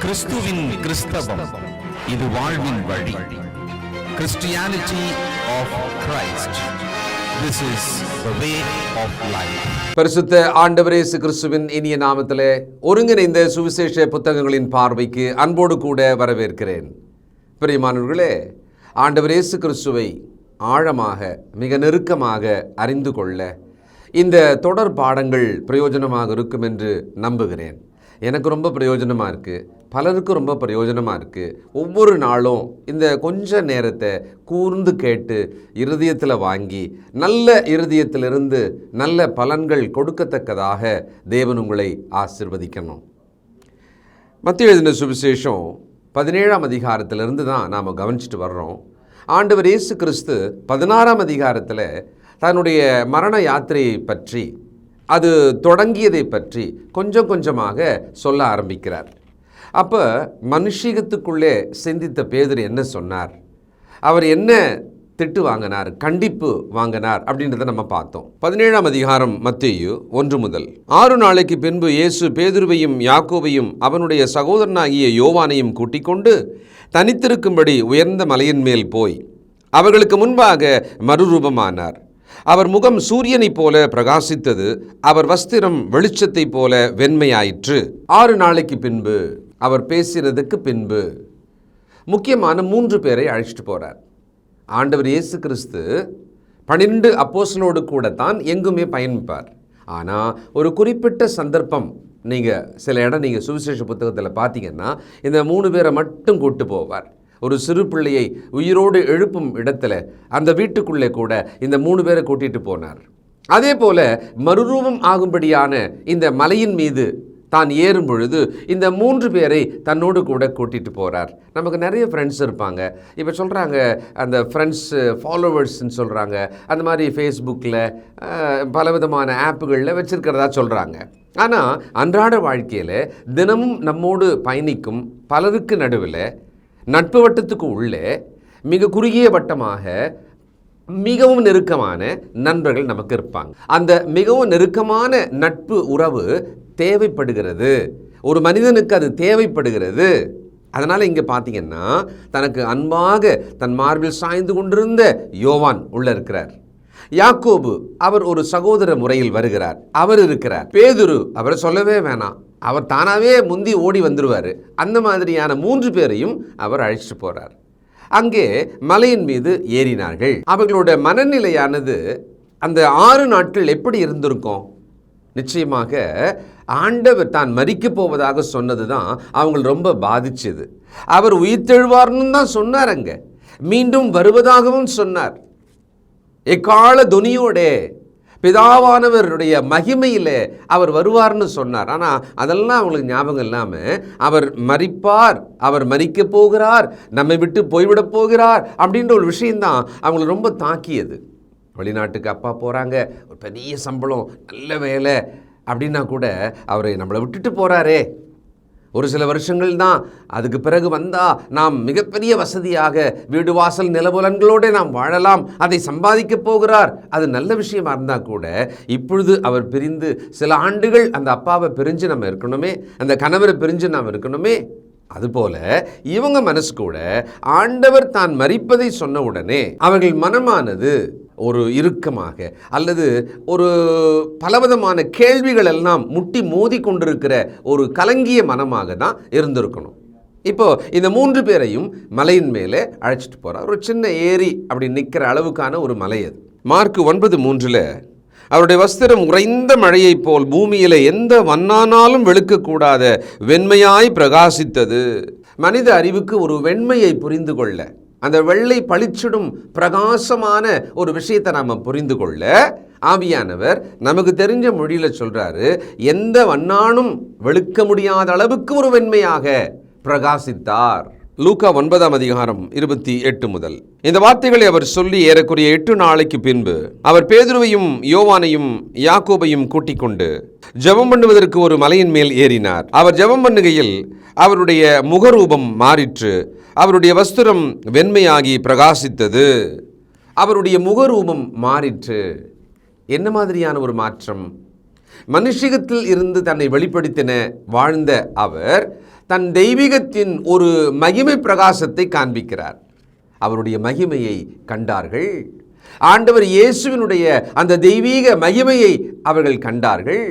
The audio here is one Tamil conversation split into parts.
கிறிஸ்துவின் கிறிஸ்தவம், இது வாழ்வின் வழி. Christianity of Christ, this is the way of life. பரிசுத்த ஆண்டவர் இயேசு கிறிஸ்துவின் இனிய நாமத்திலே ஒருங்கிணைந்த சுவிசேஷ புத்தகங்களின் பார்வைக்கு அன்போடு கூட வரவேற்கிறேன். பிரியமானவர்களே, ஆண்டவர் இயேசு கிறிஸ்துவை ஆழமாக மிக நெருக்கமாக அறிந்து கொள்ள இந்த தொடர் பாடங்கள் பிரயோஜனமாக இருக்கும் என்று நம்புகிறேன். எனக்கு ரொம்ப பிரயோஜனமாக இருக்குது, பலருக்கு ரொம்ப பிரயோஜனமாக இருக்குது. ஒவ்வொரு நாளும் இந்த கொஞ்ச நேரத்தை கூர்ந்து கேட்டு இருதயத்தில் வாங்கி நல்ல இருதயத்திலிருந்து நல்ல பலன்கள் கொடுக்கத்தக்கதாக தேவன் உங்களை ஆசீர்வதிக்கணும். மத்தேயு எழுதின சுவிசேஷம் 17ஆம் அதிகாரத்திலிருந்து தான் நாம் கவனிச்சுட்டு வர்றோம். ஆண்டவர் இயேசு கிறிஸ்து 16ஆம் அதிகாரத்தில் தன்னுடைய மரண யாத்திரையை பற்றி, அது தொடங்கியதை பற்றி கொஞ்சம் கொஞ்சமாக சொல்ல ஆரம்பிக்கிறார். அப்போ மனுஷீகத்துக்குள்ளே சிந்தித்த பேதுரு என்ன சொன்னார், அவர் என்ன திட்டு வாங்கினார், கண்டிப்பு வாங்கினார் அப்படின்றத நம்ம பார்த்தோம். 17ஆம் அதிகாரம் மத்தேயு 1 முதல் 6 நாளைக்கு பின்பு இயேசு பேதுருவையும் யாக்கோபையும் அவனுடைய சகோதரனாகிய யோவானையும் கூட்டிக் கொண்டு தனித்திருக்கும்படி உயர்ந்த மலையின் மேல் போய் அவர்களுக்கு முன்பாக மறுரூபமானார். அவர் முகம் சூரியனைப் போல பிரகாசித்தது, அவர் வஸ்திரம் வெளிச்சத்தைப் போல வெண்மையாயிற்று. 6 நாளைக்கு பின்பு, அவர் பேசினதுக்கு பின்பு முக்கியமான 3 பேரை அழைச்சிட்டு போகிறார். ஆண்டவர் இயேசு கிறிஸ்து 12 அப்போஸ்தலரோடு கூட தான் எங்குமே பயணிப்பார். ஆனால் ஒரு குறிப்பிட்ட சந்தர்ப்பம், நீங்கள் சில இடம் நீங்கள் சுவிசேஷ புத்தகத்தில் பார்த்தீங்கன்னா இந்த 3 பேரை மட்டும் கூட்டு போவார். ஒரு சிறு பிள்ளையை உயிரோடு எழுப்பும் இடத்துல அந்த வீட்டுக்குள்ளே கூட இந்த 3 பேரை கூட்டிகிட்டு போனார். அதே போல் மறுரூபம் ஆகும்படியான இந்த மலையின் மீது தான் ஏறும் பொழுது இந்த 3 பேரை தன்னோடு கூட கூட்டிகிட்டு போகிறார். நமக்கு நிறைய ஃப்ரெண்ட்ஸ் இருப்பாங்க. இப்போ சொல்கிறாங்க அந்த ஃப்ரெண்ட்ஸ் ஃபாலோவர்ஸ்ன்னு சொல்கிறாங்க. அந்த மாதிரி ஃபேஸ்புக்கில் பலவிதமான ஆப்புகளில் வச்சுருக்கிறதா சொல்கிறாங்க. ஆனால் அன்றாட வாழ்க்கையில் தினமும் நம்மோடு பயணிக்கும் பலருக்கு நடுவில், நட்பு வட்டத்துக்கு உள்ளே மிக குறுகிய வட்டமாக மிகவும் நெருக்கமான நண்பர்கள் நமக்கு இருப்பாங்க. அந்த மிகவும் நெருக்கமான நட்பு உறவு தேவைப்படுகிறது, ஒரு மனிதனுக்கு அது தேவைப்படுகிறது. அதனால் இங்கே பார்த்தீங்கன்னா தனக்கு அன்பாக தன் மார்பில் சாய்ந்து கொண்டிருந்த யோவான் உள்ளே இருக்கிறார். யாக்கோபு, அவர் ஒரு சகோதர முறையில் வருகிறார், அவர் இருக்கிறார். பேதுரு, அவரை சொல்லவே வேணாம், அவர் தானாகவே முந்தி ஓடி வந்துடுவார். அந்த மாதிரியான 3 பேரையும் அவர் அழைச்சிட்டு போகிறார். அங்கே மலையின் மீது ஏறினார்கள். அவர்களோட மனநிலையானது அந்த 6 நாட்கள் எப்படி இருந்திருக்கும்? நிச்சயமாக ஆண்டவர் தான் மரிக்கப் போவதாக சொன்னது தான் அவங்களை ரொம்ப பாதிச்சது. அவர் உயிர்த்தெழுவார்னு தான் சொன்னார், அங்கே மீண்டும் வருவதாகவும் சொன்னார். எக்கால துனியோடே பிதாவானவருடைய மகிமையில் அவர் வருவார்னு சொன்னார். ஆனால் அதெல்லாம் அவங்களுக்கு ஞாபகம் இல்லாமல் அவர் மரிப்பார், அவர் மரிக்க போகிறார், நம்மை விட்டு போய்விடப் போகிறார் அப்படின்ற ஒரு விஷயந்தான் அவங்களை ரொம்ப தாக்கியது. வெளிநாட்டுக்கு அப்பா போகிறாங்க, ஒரு பெரிய சம்பளம், நல்ல வேலை அப்படின்னா கூட அவரை நம்மளை விட்டுட்டு போகிறாரே, ஒரு சில வருஷங்கள் தான், அதுக்கு பிறகு வந்தால் நாம் மிகப்பெரிய வசதியாக வீடு வாசல் நிலபுலன்களோடு நாம் வாழலாம், அதை சம்பாதிக்க போகிறார். அது நல்ல விஷயமா இருந்தால் கூட இப்பொழுது அவர் பிரிந்து சில ஆண்டுகள் அந்த அப்பாவை பிரிஞ்சு நம்ம இருக்கணுமே, அந்த கணவரை பிரிஞ்சு நாம் இருக்கணுமே. அதுபோல இவங்க மனசு கூட ஆண்டவர் தான் மரிப்பதை சொன்ன உடனே அவர்கள் மனமானது ஒரு இறுக்கமாக அல்லது ஒரு பலவிதமான கேள்விகள் எல்லாம் முட்டி மோதி கொண்டிருக்கிற ஒரு கலங்கிய மனமாக தான் இருந்திருக்கணும். இப்போ இந்த 3 பேரையும் மலையின் மேலே அழைச்சிட்டு போகிறார். ஒரு சின்ன ஏரி அப்படி நிற்கிற அளவுக்கான ஒரு மலை அது. மார்க் 9:3 அவருடைய வஸ்திரம் உறைந்த மழையைப் போல் பூமியில எந்த வண்ணானாலும் வெளுக்கக்கூடாத வெண்மையாய் பிரகாசித்தது. மனித அறிவுக்கு ஒரு வெண்மையை புரிந்து கொள்ள, அந்த வெள்ளை பளிச்சிடும் பிரகாசமான ஒரு விஷயத்தை நாம் புரிந்து கொள்ள ஆவியானவர் நமக்கு தெரிஞ்ச மொழியில் சொல்கிறாரு, எந்த வண்ணானும் வெளுக்க முடியாத அளவுக்கு ஒரு வெண்மையாக பிரகாசித்தார். லூக்கா 9ஆம் அதிகாரம் 28 முதல். இந்த வார்த்தைகளை அவர் சொல்லி ஏறக்குறைய 8 நாளைக்கு பின்பு அவர் பேதுருவையும் யோவானையும் யாக்கோபையும் கூட்டிக் கொண்டு ஜெபம் பண்ணுவதற்கு ஒரு மலையின் மேல் ஏறினார். அவர் ஜெபம் பண்ணுகையில் அவருடைய முகரூபம் மாறிற்று, அவருடைய வஸ்திரம் வெண்மையாகி பிரகாசித்தது. அவருடைய முகரூபம் மாறிற்று. என்ன மாதிரியான ஒரு மாற்றம்? மனுஷிகத்தில் இருந்து தன்னை வெளிப்படுத்தின வாழ்ந்த அவர் தன் தெய்வீகத்தின் ஒரு மகிமை பிரகாசத்தை காண்பிக்கிறார். அவருடைய மகிமையை கண்டார்கள். ஆண்டவர் இயேசுவினுடைய அந்த தெய்வீக மகிமையை அவர்கள் கண்டார்கள்.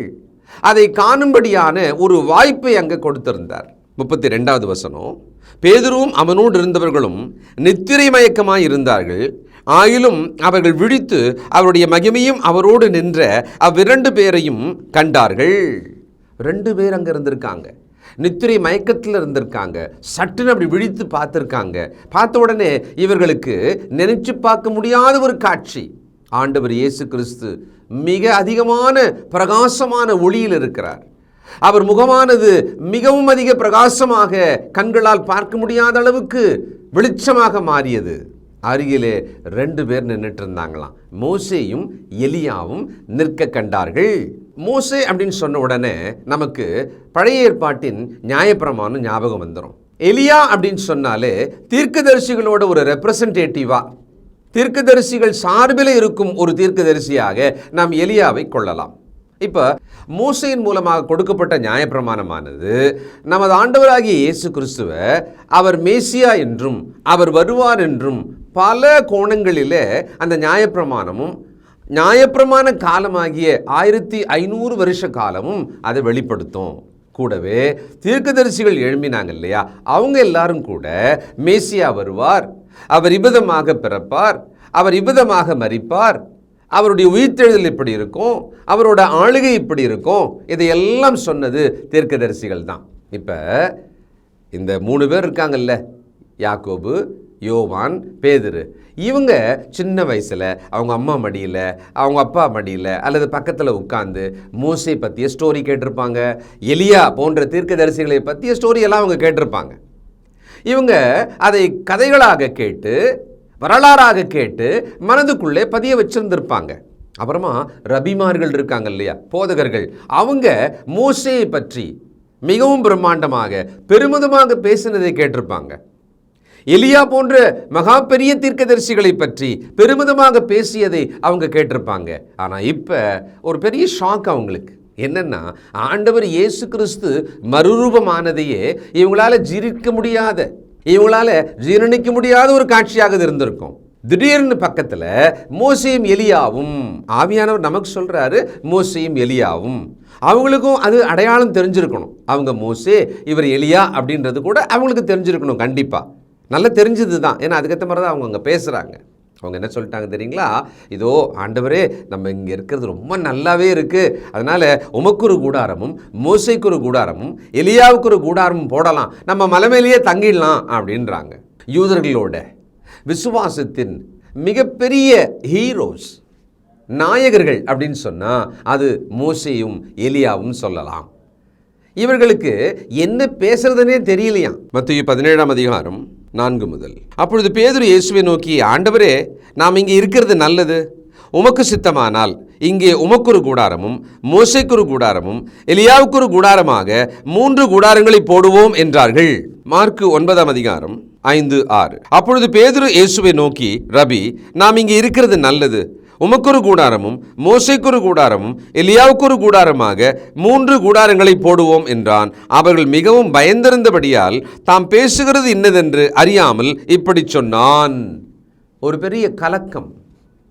அதை காணும்படியான ஒரு வாய்ப்பை அங்கே கொடுத்திருந்தார். 32வது வசனம், பேதுருவும் அவனோடு இருந்தவர்களும் நித்திரை மயக்கமாய் இருந்தார்கள். ஆயிலும் அவர்கள் விழித்து அவருடைய மகிமையும் அவரோடு நின்ற அவ்விரண்டு பேரையும் கண்டார்கள். 2 பேர் அங்கே இருந்திருக்காங்க. நித்திரை மயக்கத்தில் இருந்திருக்காங்க. சட்டுன்னு அப்படி விழித்து பார்த்துருக்காங்க. பார்த்த உடனே இவர்களுக்கு நினைச்சு பார்க்க முடியாத ஒரு காட்சி. ஆண்டவர் இயேசு கிறிஸ்து மிக அதிகமான பிரகாசமான ஒளியில் இருக்கிறார். அவர் முகமானது மிகவும் அதிக பிரகாசமாக கண்களால் பார்க்க முடியாத அளவுக்கு வெளிச்சமாக மாறியது. அருகிலே 2 பேர் நின்றுட்டு இருந்தாங்களாம். மோசேயும் எலியாவும் நிற்க கண்டார்கள். மோசே அப்படின்னு சொன்ன உடனே நமக்கு பழைய ஏற்பாட்டின் நியாயப்பிரமாணம் ஞாபகம் வந்துடும். எலியா அப்படின்னு சொன்னாலே தீர்க்கதரிசிகளோட ஒரு ரெப்ரசன்டேட்டிவா, தீர்க்கதரிசிகள் சார்பில் இருக்கும் ஒரு தீர்க்கதரிசியாக நாம் எலியாவை கொள்ளலாம். இப்போ மோசையின் மூலமாக கொடுக்கப்பட்ட நியாயப்பிரமாணமானது நமது ஆண்டவராகிய இயேசு கிறிஸ்துவை அவர் மேசியா என்றும் அவர் வருவார் என்றும் பல கோணங்களிலே அந்த நியாயப்பிரமாணமும் நியாயப்பிரமாண காலமாகிய 1500 வருஷ காலமும் அதை வெளிப்படுத்தும். கூடவே தீர்க்கதரிசிகள் எழும்பினாங்க இல்லையா, அவங்க எல்லாரும் கூட மேசியா வருவார், அவர் இவ்விதமாக பிறப்பார், அவர் இவ்விதமாக மரிப்பார், அவருடைய உயிர்த்தெழுதல் இப்படி இருக்கும், அவரோட ஆளுகை இப்படி இருக்கும், இதையெல்லாம் சொன்னது தீர்க்கதரிசிகள் தான். இப்போ இந்த 3 பேர் இருக்காங்கல்ல, யாக்கோபு, யோவான், பேதுரு, இவங்க சின்ன வயசில் அவங்க அம்மா மடியில் அவங்க அப்பா மடியில் அல்லது பக்கத்தில் உட்கார்ந்து மோசே பற்றிய ஸ்டோரி கேட்டிருப்பாங்க. எலியா போன்ற தீர்க்கதரிசிகளை பற்றிய ஸ்டோரியெல்லாம் அவங்க கேட்டிருப்பாங்க. இவங்க அதை கதைகளாக கேட்டு வரலாறாக கேட்டு மனதுக்குள்ளே பதிய வச்சிருந்திருப்பாங்க. அப்புறமா ரபிமார்கள் இருக்காங்க இல்லையா, போதகர்கள், அவங்க மோசேயை பற்றி மிகவும் பிரம்மாண்டமாக பெருமிதமாக பேசினதை கேட்டிருப்பாங்க. எலியா போன்ற மகா பெரிய தீர்க்கதரிசிகளை பற்றி பெருமிதமாக பேசியதை அவங்க கேட்டிருப்பாங்க. ஆனால் இப்போ ஒரு பெரிய ஷாக் அவங்களுக்கு. என்னன்னா, ஆண்டவர் இயேசு கிறிஸ்து மறுரூபமானதையே இவங்களால ஜீர்ணிக்க முடியாத ஒரு காட்சியாக இருந்திருக்கும். திடீர்னு பக்கத்தில் மோசேயும் எலியாவும், ஆவியானவர் நமக்கு சொல்றாரு, மோசேயும் எலியாவும், அவங்களுக்கும் அது அடையாளம் தெரிஞ்சிருக்கணும். அவங்க மோசே, இவர் எலியா அப்படின்றது கூட அவங்களுக்கு தெரிஞ்சிருக்கணும். கண்டிப்பாக நல்லா தெரிஞ்சது தான். ஏன்னா அதுக்கேற்ற மாதிரி தான் அவங்க அங்கே பேசுகிறாங்க. அவங்க என்ன சொல்லிட்டாங்க தெரியுங்களா, இதோ ஆண்டவரே, நம்ம இங்கே இருக்கிறது ரொம்ப நல்லாவே இருக்குது, அதனால் உமக்கு ஒரு கூடாரமும் மோசேக்கு ஒரு கூடாரமும் எலியாவுக்கு ஒரு கூடாரமும் போடலாம், நம்ம மலை மேலேயே தங்கிடலாம் அப்படின்றாங்க. யூதர்களோட விசுவாசத்தின் மிகப்பெரிய ஹீரோஸ், நாயகர்கள் அப்படின்னு சொன்னால் அது மோசேயும் எலியாவும் சொல்லலாம். இவர்களுக்கு என்ன பேசுறதுனே தெரியலையாம். மத்தேயு 17ஆம் அதிகாரம் 4 முதல். அப்பொழுது பேதுரு இயேசுவை நோக்கி, ஆண்டவரே, நாம் இங்கே இருக்கிறது நல்லது, உமக்கு சித்தமானால் இங்கே உமக்கு ஒரு கூடாரமும் மோசேக்கு ஒரு கூடாரமும் எலியாவுக்கு ஒரு கூடாரமாக 3 கூடாரங்களை போடுவோம் என்றார்கள். மார்க்கு 9ஆம் அதிகாரம் 5-6. அப்பொழுது பேதுரு இயேசுவை நோக்கி, ரபி, நாம் இங்கே இருக்கிறது நல்லது, உமக்கு ஒரு கூடாரமும் மோசேக்கு ஒரு கூடாரமும் எலியாவுக்கு ஒரு கூடாரமாக 3 கூடாரங்களை போடுவோம் என்றான். அவர்கள் மிகவும் பயந்திருந்தபடியால் தாம் பேசுகிறது இன்னதென்று அறியாமல் இப்படி சொன்னான். ஒரு பெரிய கலக்கம்.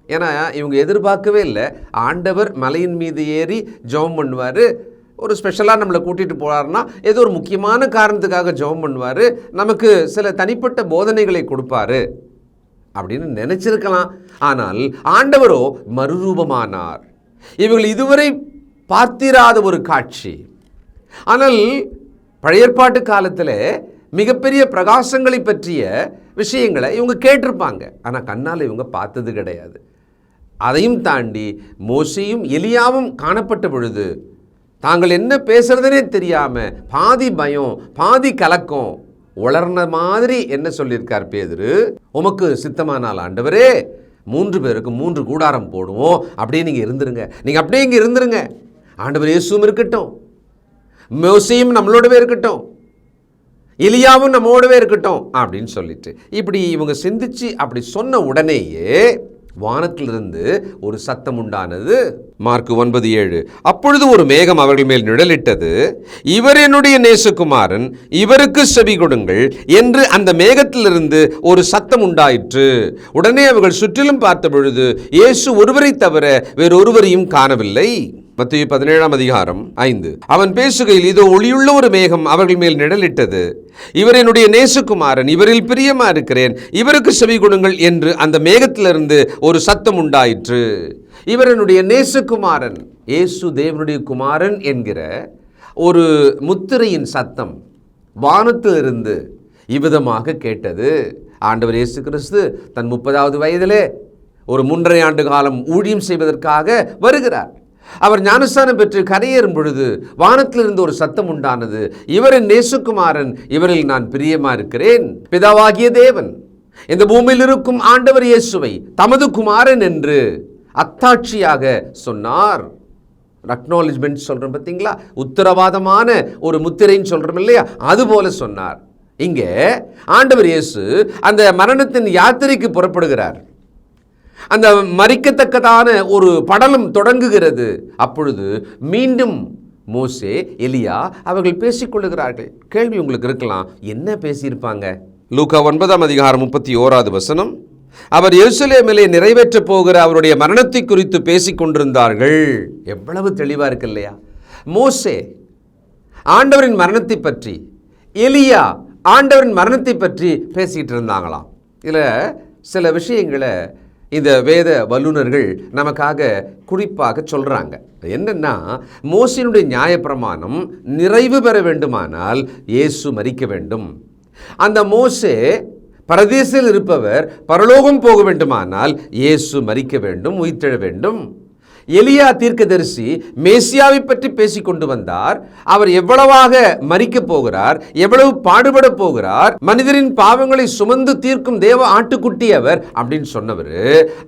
ஏன்னா இவங்க எதிர்பார்க்கவே இல்லை, ஆண்டவர் மலையின் மீது ஏறி ஜெபம் பண்ணுவார், ஒரு ஸ்பெஷலாக நம்மளை கூட்டிகிட்டு போகிறாருன்னா ஏதோ ஒரு முக்கியமான காரணத்துக்காக ஜெபம் பண்ணுவார், நமக்கு சில தனிப்பட்ட போதனைகளை கொடுப்பாரு அப்படின்னு நினைச்சிருக்கலாம். ஆனால் ஆண்டவரோ மறுரூபமானார். இவர்கள் இதுவரை பார்த்திராத ஒரு காட்சி. ஆனால் பழைய ஏற்பாட்டு காலத்தில் மிகப்பெரிய பிரகாசங்களை பற்றிய விஷயங்களை இவங்க கேட்டிருப்பாங்க, ஆனால் கண்ணால் இவங்க பார்த்தது கிடையாது. அதையும் தாண்டி மோசேயும் எலியாவும் காணப்பட்ட பொழுது தாங்கள் என்ன பேசுறதுனே தெரியாமல் பாதி பயம் பாதி கலக்கம் உளர்ன மாதிரி என்ன சொல்லியிருக்கார் பேதுரு, உமக்கு சித்தமானால் ஆண்டவரே 3 பேருக்கு 3 கூடாரம் போடுவோம், அப்படியே நீங்கள் இருந்துருங்க, நீங்கள் அப்படியே இங்கே இருந்துருங்க, ஆண்டவர் இயேசுவும் இருக்கட்டும், மோசேயும் நம்மளோடவே இருக்கட்டும், எலியாவும் நம்மோடவே இருக்கட்டும் அப்படின்னு சொல்லிட்டு இப்படி இவங்க சிந்திச்சு அப்படி சொன்ன உடனேயே வானத்திலிருந்து ஒரு சத்தம் உண்டானது. மார்க் 9:7. அப்பொழுது ஒரு மேகம் அவர்கள் மேல் நிழலிட்டது. இவர் என்னுடைய நேசகுமாரன், இவருக்கு செவி கொடுங்கள் என்று அந்த மேகத்திலிருந்து ஒரு சத்தம் உண்டாயிற்று. உடனே அவர்கள் சுற்றிலும் பார்த்த பொழுது இயேசு ஒருவரை தவிர வேறொருவரையும் காணவில்லை. மத்தேயு 17:5. அவன் பேசுகையில், இதோ ஒளியுள்ள ஒரு மேகம் அவர்கள் மேல் நிழலிட்டது. இவர் என்னுடைய நேசகுமாரன், இவரில் பிரியமா இருக்கிறேன், இவருக்கு செவி கொடுங்கள் என்று அந்த மேகத்திலிருந்து ஒரு சத்தம் உண்டாயிற்று. இவர் என்னுடைய நேசகுமாரன், இயேசு தேவனுடைய குமாரன் என்கிற ஒரு முத்திரையின் சத்தம் வானத்திலிருந்து இவ்விதமாக கேட்டது. ஆண்டவர் இயேசு கிறிஸ்து தன் 30வது வயதிலே ஒரு 3.5 ஆண்டு காலம் ஊழியம் செய்வதற்காக வருகிறார். அவர் ஞானஸ்தானம் பெற்று கரையேறும் பொழுது வானத்திலிருந்து ஒரு சத்தம் உண்டானது. இவரின் நேசகுமாரன், இவரில் நான் பிரியமா இருக்கிறேன். பிதாவாகிய தேவன் இந்த பூமியில் இருக்கும் ஆண்டவர் இயேசுவை தமது குமாரன் என்று அத்தாட்சியாக சொன்னார். அக்னாலஜ்மெண்ட் சொல்றோம் பார்த்தீங்களா, உத்தரவாதமான ஒரு முத்திரைன்னு சொல்றோம் இல்லையா, அதுபோல சொன்னார். இங்கே ஆண்டவர் இயேசு அந்த மரணத்தின் யாத்திரைக்கு புறப்படுகிறார். அந்த மரிக்கத்தக்கதான ஒரு படலம் தொடங்குகிறது. அப்பொழுது மீண்டும் மோசே, எலியா அவர்கள் பேசிக்கொள்ளுகிறார்கள். கேள்வி உங்களுக்கு இருக்கலாம், என்ன பேசியிருப்பாங்க? லூக்கா 9:31. அவர் எருசலேமிலே நிறைவேற்ற போகிற அவருடைய மரணத்தை குறித்து பேசிக் கொண்டிருந்தார்கள். எவ்வளவு தெளிவா இருக்கு இல்லையா? மோசே ஆண்டவரின் மரணத்தை பற்றி, எலியா ஆண்டவரின் மரணத்தை பற்றி பேசிக்கிட்டு இருந்தாங்களாம். இதில் சில விஷயங்களை இந்த வேத வல்லுநர்கள் நமக்காக குறிப்பாக சொல்கிறாங்க. என்னன்னா, மோசேயினுடைய நியாயப்பிரமாணம் நிறைவு பெற வேண்டுமானால் இயேசு மரிக்க வேண்டும். அந்த மோசே பரதேசில் இருப்பவர் பரலோகம் போக வேண்டுமானால் இயேசு மரிக்க வேண்டும், உயிர்த்தெழ வேண்டும். எலியா தீர்க்கதரிசி மேசியாவை பற்றி பேசி கொண்டு வந்தார். அவர் எவ்வளவாக மரிக்க போகிறார், எவ்வளவு பாடுபட போகிறார், மனிதரின் பாவங்களை சுமந்து தீர்க்கும் தேவ ஆட்டுக்குட்டி அவர் அப்படின்னு சொன்னவர்,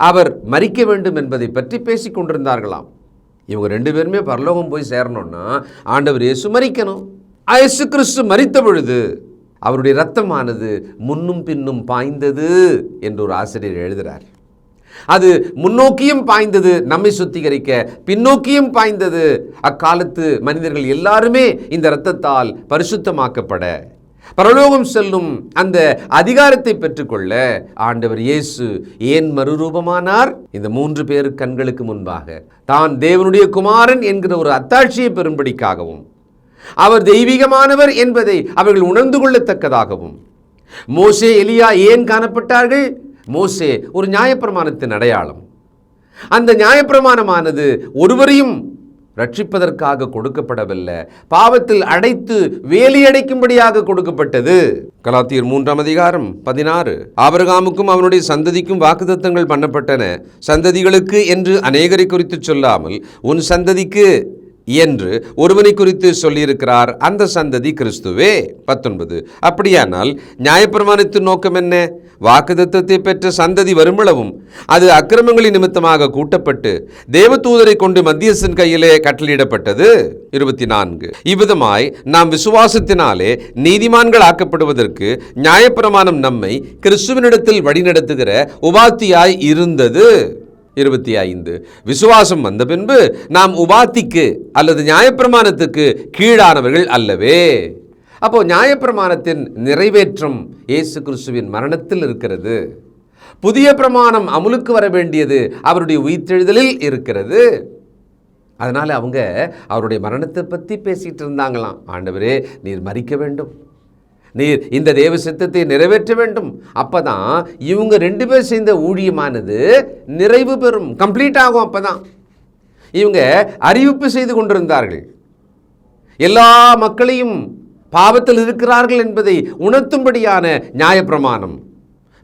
அவர் மரிக்க வேண்டும் என்பதை பற்றி பேசி கொண்டிருந்தார்களாம். இவங்க 2 பேருமே பரலோகம் போய் சேரணும்னா ஆண்டவர் இயேசு மரிக்கணும். இயேசு கிறிஸ்து மரித்த பொழுது அவருடைய இரத்தமானது முன்னும் பின்னும் பாய்ந்தது என்று ஒரு ஆசிரியர் எழுதுகிறார். அது முன்னோக்கியும் பாய்ந்தது நம்மை சுத்திகரிக்க, பின்னோக்கியும் பாய்ந்தது அக்காலத்து மனிதர்கள் எல்லாருமே இந்த இரத்தத்தால் பரிசுத்தமாக்கப்பட, பரலோகம் செல்லும் அந்த அதிகாரத்தை பெற்றுக்கொள்ள ஆண்டவர் இயேசு ஏன் மறுரூபமானார்? இந்த 3 பேர் கண்களுக்கு முன்பாக தான் தேவனுடைய குமாரன் என்கிற ஒரு அத்தாட்சியை பெறும்படிக்காகவும், அவர் தெய்வீகமானவர் என்பதை அவர்கள் உணர்ந்து கொள்ளத்தக்கதாகவும். மோசே எலியா ஏன் காணப்பட்டார்கள்? மோசே ஒரு நியாயப்பிரமாணத்தின் அடையாளம். அந்த நியாயப்பிரமாணமானது ஒருவரையும் ரட்சிப்பதற்காக கொடுக்கப்படவில்லை, பாவத்தில் அடைத்து வேலியடைக்கும்படியாக கொடுக்கப்பட்டது. கலாத்தியர் 3:16. ஆபிரகாமுக்கும் அவனுடைய சந்ததிக்கும் வாக்குத்தத்தங்கள் பண்ணப்பட்டன. சந்ததிகளுக்கு என்று அநேகரை குறித்து சொல்லாமல் உன் சந்ததிக்கு என்று ஒருவனை குறித்து சொல்லியிருக்கிறார். அந்த சந்ததி கிறிஸ்துவே. 19. அப்படியானால் நியாயப்பிரமாணத்தின் நோக்கம் என்ன? வாக்குத்தத்தத்தை பெற்ற சந்ததி வருமளவும் அது அக்கிரமங்களின் நிமித்தமாக கூட்டப்பட்டு தேவதூதரை கொண்டு மத்தியஸ்தன் கையிலே கட்டளையிடப்பட்டது. 24. இவ்விதமாய் நாம் விசுவாசத்தினாலே நீதிமான்கள் ஆக்கப்படுவதற்கு நியாயப்பிரமாணம் நம்மை கிறிஸ்துவினிடத்தில் வழிநடத்துகிற உபாத்தியாய் இருந்தது. 25. விசுவாசம் வந்த பின்பு நாம் உபாத்திக்கு அல்லது நியாயப்பிரமாணத்துக்கு கீழானவர்கள் அல்லவே. அப்போ நியாயப்பிரமாணத்தின் நிறைவேற்றம் இயேசு கிறிஸ்துவின் மரணத்தில் இருக்கிறது. புதிய பிரமாணம் அமுலுக்கு வர வேண்டியது அவருடைய உயிர்த்தெழுதலில் இருக்கிறது. அதனால அவங்க அவருடைய மரணத்தை பற்றி பேசிட்டு இருந்தாங்களாம். ஆண்டவரே, நீர் மரிக்க வேண்டும், நீர் இந்த தேவ சித்தத்தை நிறைவேற்ற வேண்டும். அப்பதான் இவங்க 2 பேர் செய்த ஊழியமானது நிறைவு பெறும், கம்ப்ளீட் ஆகும். அப்பதான் இவங்க அறிவிப்பு செய்து கொண்டிருந்தார்கள். எல்லா மக்களையும் பாவத்தில் இருக்கிறார்கள் என்பதை உணர்த்தும்படியான நியாயப்பிரமாணம்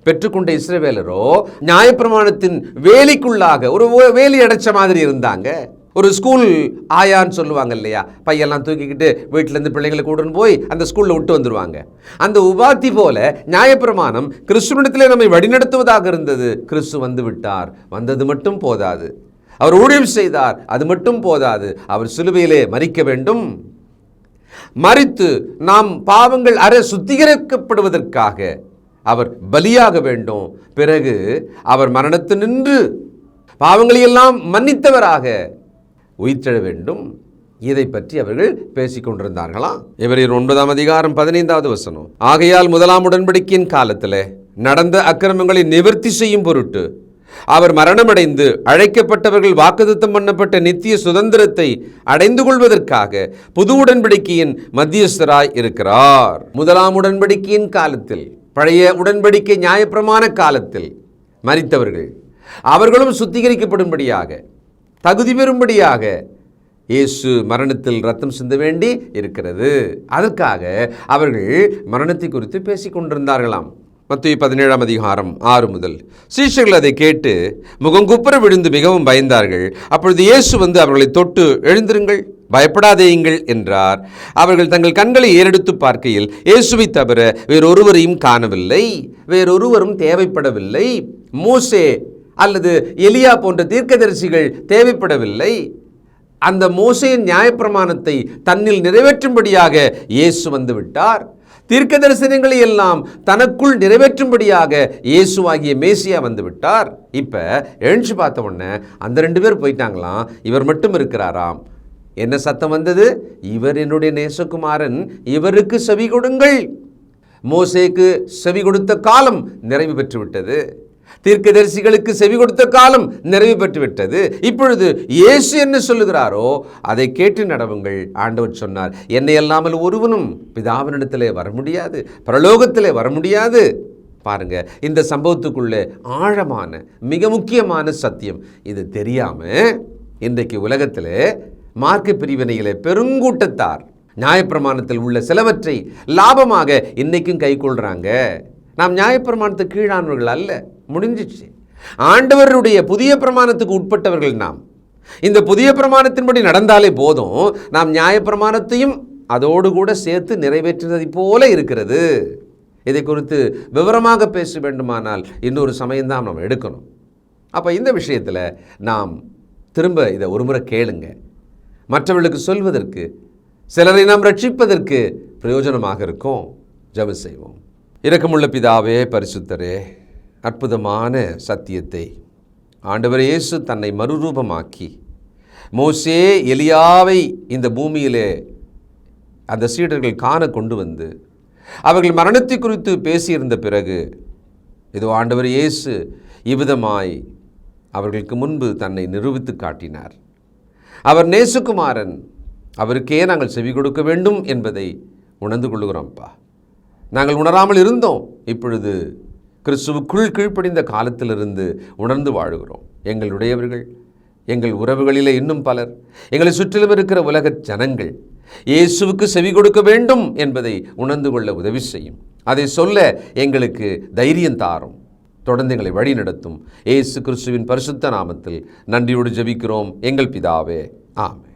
பெற்றுக்கொண்ட இஸ்ரவேலரோ நியாயப்பிரமாணத்தின் வேலிக்குள்ளாக ஒரு வேலி அடைச்ச மாதிரி இருந்தாங்க. ஒரு ஸ்கூல் ஆயான்னு சொல்லுவாங்க இல்லையா, பையெல்லாம் தூக்கிக்கிட்டு வீட்டிலேருந்து பிள்ளைங்களை கூட்டுன்னு போய் அந்த ஸ்கூலில் விட்டு வந்துடுவாங்க. அந்த உபாத்தி போல நியாயப்பிரமாணம் கிறிஸ்துவனிடத்திலே நம்மை வழிநடத்துவதாக இருந்தது. கிறிஸ்து வந்து விட்டார், வந்தது மட்டும் போதாது, அவர் ஊழியம் செய்தார், அது மட்டும் போதாது, அவர் சிலுவையிலே மரிக்க வேண்டும். மரித்து நாம் பாவங்கள் சுத்திகரிக்கப்படுவதற்காக அவர் பலியாக வேண்டும். பிறகு அவர் மரணத்தினின்று பாவங்களையெல்லாம் மன்னித்தவராக உயிர்த்தெழ வேண்டும். இதை பற்றி அவர்கள் பேசிக் கொண்டிருந்தார்களாம். எபிரேயர் 9:15 ஆகையால் முதலாம் உடன்படிக்கையின் காலத்தில் நடந்த அக்கிரமங்களை நிவர்த்தி செய்யும் பொருட்டு அவர் மரணமடைந்து அழைக்கப்பட்டவர்கள் வாக்குத்தத்தம் பண்ணப்பட்ட நித்திய சுதந்திரத்தை அடைந்து கொள்வதற்காக புது உடன்படிக்கையின் மத்தியஸ்தராய் இருக்கிறார். முதலாம் உடன்படிக்கையின் காலத்தில், பழைய உடன்படிக்கை நியாயப்பிரமாண காலத்தில் மரித்தவர்கள் அவர்களும் சுத்திகரிக்கப்படும்படியாக, தகுதி பெறும்படியாக இயேசு மரணத்தில் ரத்தம் சிந்த வேண்டி இருக்கிறது. அதற்காக அவர்கள் மரணத்தை குறித்து பேசிக் கொண்டிருந்தார்களாம். மத்தேயு 17:6 சீஷர்கள் அதை கேட்டு முகங்குப்புற விழுந்து மிகவும் பயந்தார்கள். அப்பொழுது இயேசு வந்து அவர்களை தொட்டு, எழுந்திருங்கள், பயப்படாதேயுங்கள் என்றார். அவர்கள் தங்கள் கண்களை ஏறெடுத்து பார்க்கையில் இயேசுவை தவிர வேறொருவரையும் காணவில்லை. வேறொருவரும் தேவைப்படவில்லை. மோசே அல்லது எலியா போன்ற தீர்க்கதரிசிகள் தேவைப்படவில்லை. அந்த மோசேயின் நியாயப்பிரமாணத்தை தன்னில் நிறைவேற்றும்படியாக இயேசு வந்து விட்டார். தீர்க்க தரிசனங்களை எல்லாம் தனக்குள் நிறைவேற்றும்படியாக இயேசுவாகிய மேசியா வந்து விட்டார். இப்போ எழுந்து பார்த்த உடனே அந்த 2 பேர் போயிட்டாங்களாம். இவர் மட்டும் இருக்கிறாராம். என்ன சத்தம் வந்தது? இவர் என்னுடைய நேசகுமாரன், இவருக்கு செவி கொடுங்கள். மோசேக்கு செவி கொடுத்த காலம் நிறைவு பெற்று விட்டது. தீர்க்கதரிசிகளுக்கு செவி கொடுத்த காலம் நிறைவு பெற்று விட்டது. இப்பொழுது இயேசு என்ன சொல்லுகிறாரோ அதை கேட்டு நடவுங்கள். ஆண்டவர் சொன்னார், என்னை அல்லாமல் ஒருவனும் பிதாவினிடத்திலே வர முடியாது, பரலோகத்திலே வர முடியாது. பாருங்க, இந்த சம்பவத்துக்குள்ளே ஆழமான மிக முக்கியமான சத்தியம். இது தெரியாம இன்றைக்கு உலகத்திலே மார்க்க பிரிவினையிலே பெருங்கூட்டத்தார் நியாயப்பிரமாணத்தில் உள்ள சிலவற்றை லாபமாக இன்னைக்கும் கை கொள்றாங்க. நாம் நியாயப்பிரமாணத்துக்கு கீழானவர்கள் அல்ல, முடிஞ்சிச்சு. ஆண்டவருடைய புதிய பிரமாணத்துக்கு உட்பட்டவர்கள் நாம். இந்த புதிய பிரமாணத்தின்படி நடந்தாலே போதும், நாம் நியாயப்பிரமாணத்தையும் அதோடு கூட சேர்த்து நிறைவேற்றினதை போல இருக்கிறது. இதை குறித்து விவரமாக பேச வேண்டுமானால் இன்னொரு சமயம்தான் நாம் எடுக்கணும். அப்போ இந்த விஷயத்தில் நாம் திரும்ப இதை ஒரு முறை கேளுங்க. மற்றவர்களுக்கு சொல்வதற்கு, சிலரை நாம் ரட்சிப்பதற்கு பிரயோஜனமாக இருக்கும். ஜெபம் செய்வோம். இரக்கமுள்ள பிதாவே, பரிசுத்தரே, அற்புதமான சத்தியத்தை ஆண்டவர் இயேசு தன்னை மறுரூபமாக்கி மோசே எலியாவை இந்த பூமியிலே அந்த சீடர்கள் காண கொண்டு வந்து அவர்கள் மரணத்தை குறித்து பேசியிருந்த பிறகு இதோ ஆண்டவர் இயேசு இவ்விதமாய் அவர்களுக்கு முன்பு தன்னை நிரூபித்து காட்டினார். அவர் நேசகுமாரன், அவருக்கே நாங்கள் செவி கொடுக்க வேண்டும் என்பதை உணர்ந்து கொள்கிறோம்ப்பா. நாங்கள் உணராமல் இருந்தோம். இப்பொழுது கிறிஸ்துவுக்குள் கீழ்ப்படிந்த காலத்திலிருந்து உணர்ந்து வாழுகிறோம். எங்களுடையவர்கள், எங்கள் உறவுகளிலே இன்னும் பலர், எங்களை சுற்றிலும் இருக்கிற உலக ஜனங்கள் இயேசுவுக்கு செவி கொடுக்க வேண்டும் என்பதை உணர்ந்து கொள்ள உதவி செய்யும். அதை சொல்ல எங்களுக்கு தைரியம் தாரும். தொடர்ந்து எங்களை வழி நடத்தும். இயேசு கிறிஸ்துவின் பரிசுத்த நாமத்தில் நன்றியோடு ஜெபிக்கிறோம் எங்கள் பிதாவே, ஆமென்.